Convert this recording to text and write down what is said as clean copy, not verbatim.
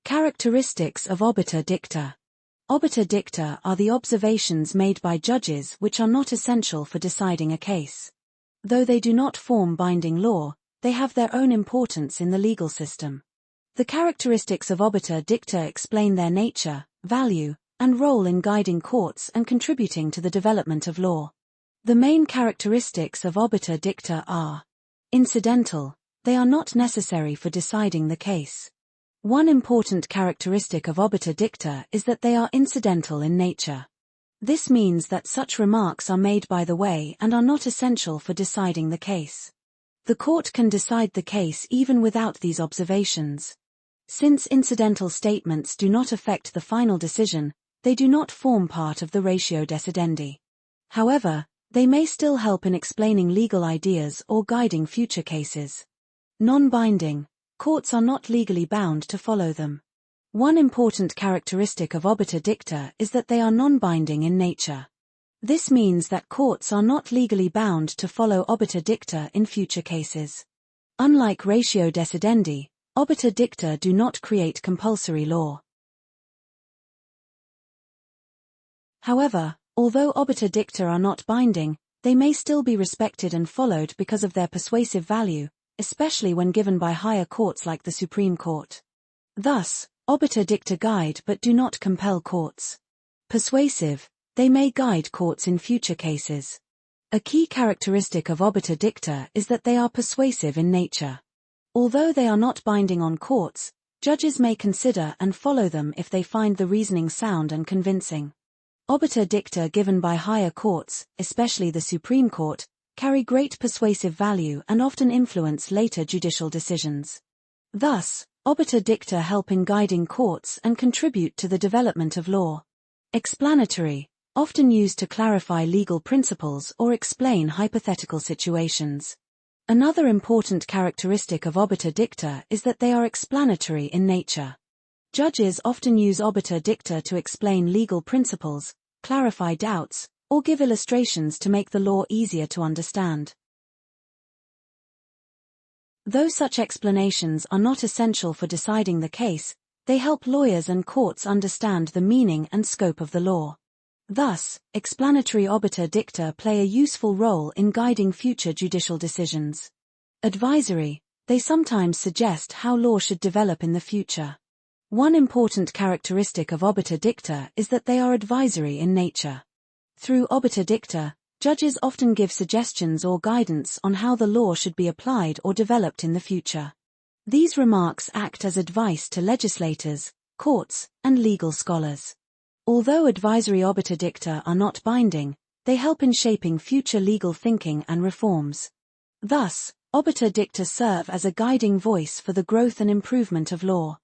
Characteristics of Obiter Dicta. Obiter Dicta are the observations made by judges which are not essential for deciding a case. Though they do not form binding law, they have their own importance in the legal system. The characteristics of Obiter Dicta explain their nature, value, and role in guiding courts and contributing to the development of law. The main characteristics of Obiter Dicta are incidental. They are not necessary for deciding the case. One important characteristic of Obiter Dicta is that they are incidental in nature. This means that such remarks are made by the way and are not essential for deciding the case. The court can decide the case even without these observations. Since incidental statements do not affect the final decision, they do not form part of the ratio decidendi. However, they may still help in explaining legal ideas or guiding future cases. Non-binding. Courts are not legally bound to follow them. One important characteristic of Obiter Dicta is that they are non-binding in nature. This means that courts are not legally bound to follow Obiter Dicta in future cases. Unlike ratio decidendi, Obiter Dicta do not create compulsory law. However, although Obiter Dicta are not binding, they may still be respected and followed because of their persuasive value, especially when given by higher courts like the Supreme Court. Thus, Obiter Dicta guide but do not compel courts. Persuasive, they may guide courts in future cases. A key characteristic of Obiter Dicta is that they are persuasive in nature. Although they are not binding on courts, judges may consider and follow them if they find the reasoning sound and convincing. Obiter Dicta given by higher courts, especially the Supreme Court, carry great persuasive value and often influence later judicial decisions. Thus, Obiter Dicta help in guiding courts and contribute to the development of law. Explanatory, often used to clarify legal principles or explain hypothetical situations. Another important characteristic of Obiter Dicta is that they are explanatory in nature. Judges often use Obiter Dicta to explain legal principles, clarify doubts, or give illustrations to make the law easier to understand. Though such explanations are not essential for deciding the case, they help lawyers and courts understand the meaning and scope of the law. Thus, explanatory Obiter Dicta play a useful role in guiding future judicial decisions. Advisory, they sometimes suggest how law should develop in the future. One important characteristic of Obiter Dicta is that they are advisory in nature. Through Obiter Dicta, judges often give suggestions or guidance on how the law should be applied or developed in the future. These remarks act as advice to legislators, courts, and legal scholars. Although advisory Obiter Dicta are not binding, they help in shaping future legal thinking and reforms. Thus, Obiter Dicta serve as a guiding voice for the growth and improvement of law.